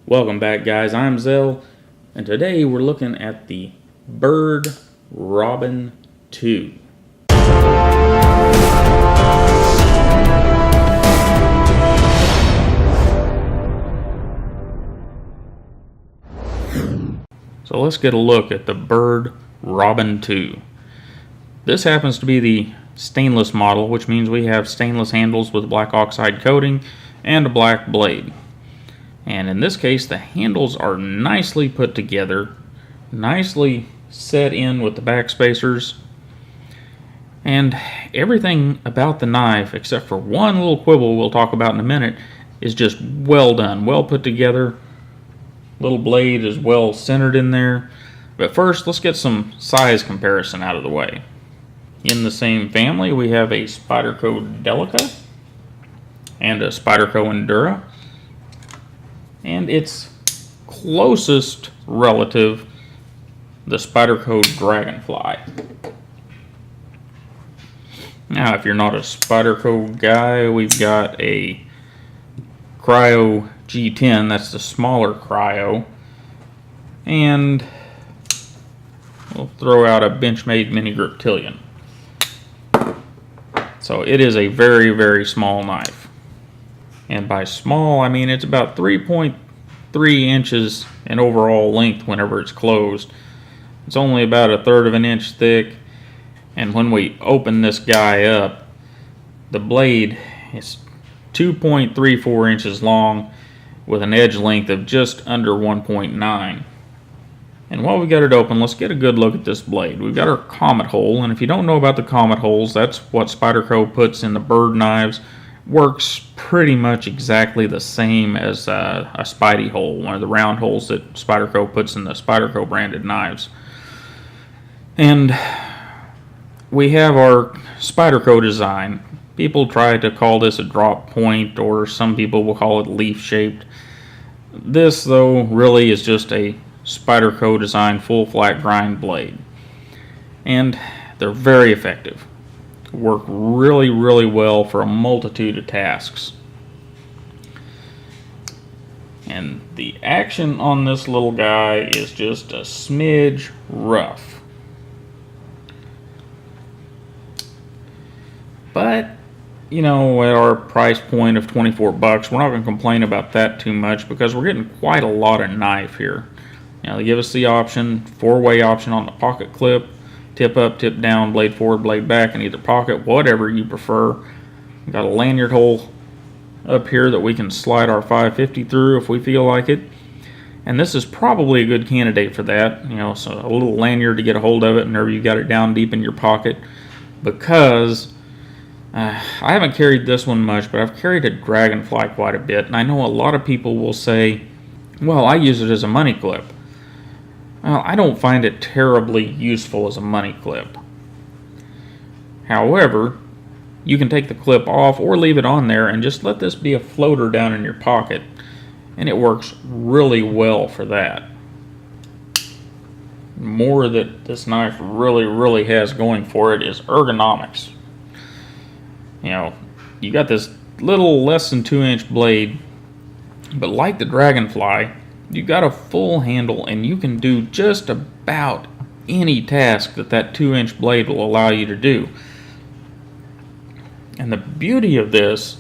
Welcome back, guys. I'm Zell, and today we're looking at the Byrd Robin 2. So let's get a look at the Byrd Robin 2. This happens to be the stainless model, which means we have stainless handles with black oxide coating and a black blade. And in this case, the handles are nicely put together, nicely set in with the back spacers, and everything about the knife, except for one little quibble we'll talk about in a minute, is just well done, well put together. Little blade is well centered in there. But first, let's get some size comparison out of the way. In the same family, we have a Spyderco Delica and a Spyderco Endura. And its closest relative, the Spyderco Dragonfly. Now, if you're not a Spyderco guy, we've got a Cryo G10, that's the smaller Cryo, and we'll throw out a Benchmade Mini Griptilian. So it is a very, very small knife. And by small, I mean it's about 3.3 inches in overall length whenever it's closed. It's only about 1/3 of an inch thick. And when we open this guy up, the blade is 2.34 inches long with an edge length of just under 1.9. And while we got it open, let's get a good look at this blade. We've got our comet hole, and if you don't know about the comet holes, that's what Spyderco puts in the Byrd knives. Works pretty much exactly the same as a Spidey hole, one of the round holes that Spyderco puts in the Spyderco branded knives. And we have our Spyderco design. People try to call this a drop point, or some people will call it leaf shaped. This, though, really is just a Spyderco design full flat grind blade. And they're very effective. Work really, really well for a multitude of tasks. And the action on this little guy is just a smidge rough. But, you know, at our price point of 24 bucks, we're not going to complain about that too much because we're getting quite a lot of knife here. You know, they give us the option, 4-way option on the pocket clip. Tip up, tip down, blade forward, blade back in either pocket, whatever you prefer. We've got a lanyard hole up here that we can slide our 550 through if we feel like it. And this is probably a good candidate for that. You know, so a little lanyard to get a hold of it whenever you got it down deep in your pocket. Because I haven't carried this one much, but I've carried a Dragonfly quite a bit. And I know a lot of people will say, well, I use it as a money clip. Well, I don't find it terribly useful as a money clip. However, you can take the clip off or leave it on there and just let this be a floater down in your pocket, and it works really well for that. More that this knife really has going for it is ergonomics. You know, you got this little less than 2-inch blade, but like the Dragonfly, you got a full handle and you can do just about any task that 2-inch blade will allow you to do. And the beauty of this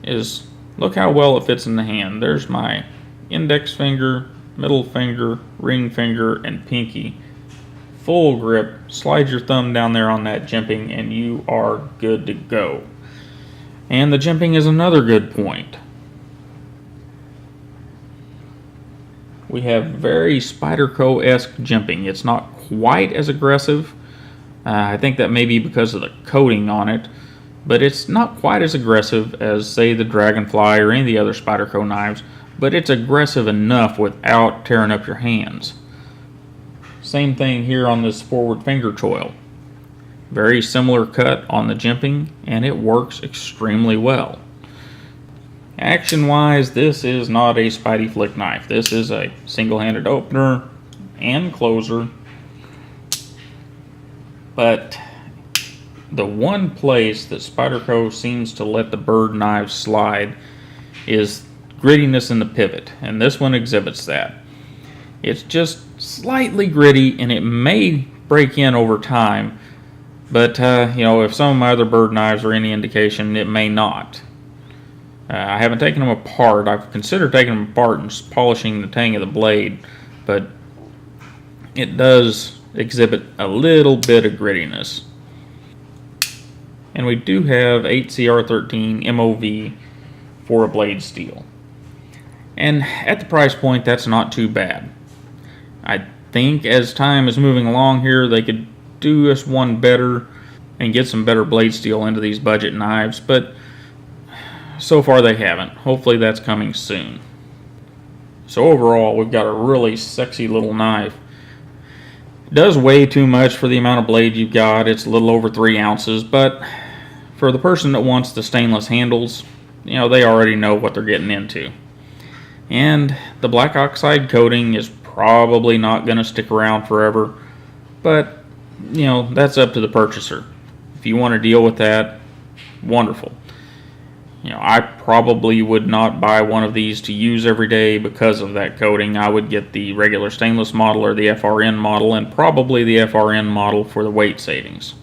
is, look how well it fits in the hand. There's my index finger, middle finger, ring finger, and pinky. Full grip. Slide your thumb down there on that jimping and you are good to go. And the jimping is another good point. We have very Spyderco-esque jimping. It's not quite as aggressive. I think that may be because of the coating on it, but it's not quite as aggressive as, say, the Dragonfly or any of the other Spyderco knives, but it's aggressive enough without tearing up your hands. Same thing here on this forward finger choil. Very similar cut on the jimping, and it works extremely well. Action-wise, this is not a Spidey flick knife. This is a single-handed opener and closer. But the one place that Spyderco seems to let the Byrd knives slide is grittiness in the pivot, and this one exhibits that. It's just slightly gritty, and it may break in over time, but if some of my other Byrd knives are any indication, it may not. I haven't taken them apart. I've considered taking them apart and polishing the tang of the blade, but it does exhibit a little bit of grittiness. And we do have 8CR13 MOV for a blade steel. And at the price point, that's not too bad. I think as time is moving along here, they could do us one better and get some better blade steel into these budget knives, but so far they haven't. Hopefully that's coming soon. So overall, we've got a really sexy little knife. It does weigh too much for the amount of blade you've got. It's a little over 3 ounces, but for the person that wants the stainless handles, they already know what they're getting into. And the black oxide coating is probably not going to stick around forever, but that's up to the purchaser. If you want to deal with that, wonderful. I probably would not buy one of these to use every day because of that coating. I would get the regular stainless model or the FRN model, and probably the FRN model for the weight savings.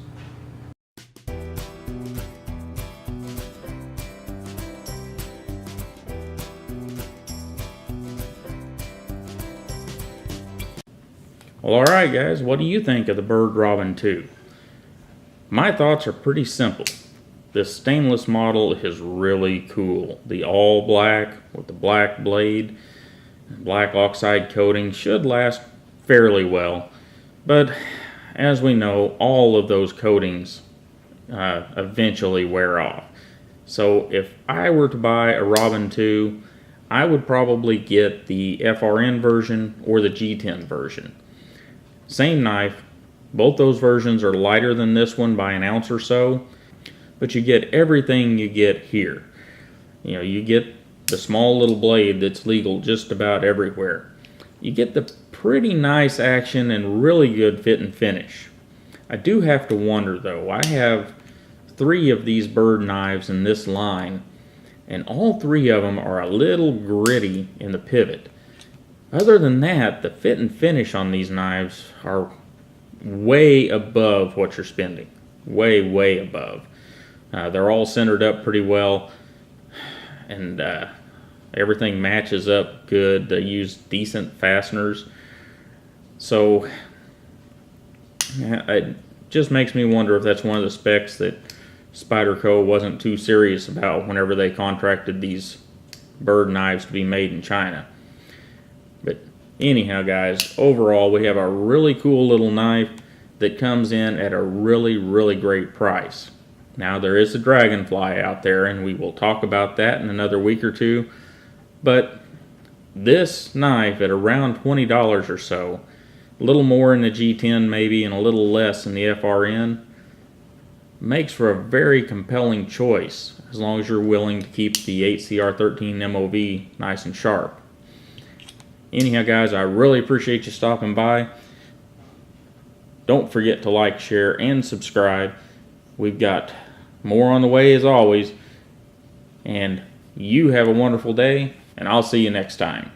Well, alright guys, what do you think of the Byrd Robin 2? My thoughts are pretty simple. This stainless model is really cool. The all black with the black blade and black oxide coating should last fairly well, but as we know, all of those coatings eventually wear off. So if I were to buy a Robin 2, I would probably get the FRN version or the G10 version. Same knife, both those versions are lighter than this one by an ounce or so, but you get everything you get here. You get the small little blade that's legal just about everywhere. You get the pretty nice action and really good fit and finish. I do have to wonder though, I have 3 of these Byrd knives in this line, and all 3 of them are a little gritty in the pivot. Other than that, the fit and finish on these knives are way above what you're spending. Way above. They're all centered up pretty well, and everything matches up good. They use decent fasteners. So it just makes me wonder if that's one of the specs that Spyderco wasn't too serious about whenever they contracted these Byrd knives to be made in China. But anyhow guys, overall we have a really cool little knife that comes in at a really great price. Now there is a Dragonfly out there, and we will talk about that in another week or two, but this knife at around $20 or so, a little more in the G10 maybe and a little less in the FRN, makes for a very compelling choice as long as you're willing to keep the 8CR13 MOV nice and sharp. Anyhow guys, I really appreciate you stopping by. Don't forget to like, share, and subscribe. We've got more on the way as always. And you have a wonderful day, and I'll see you next time.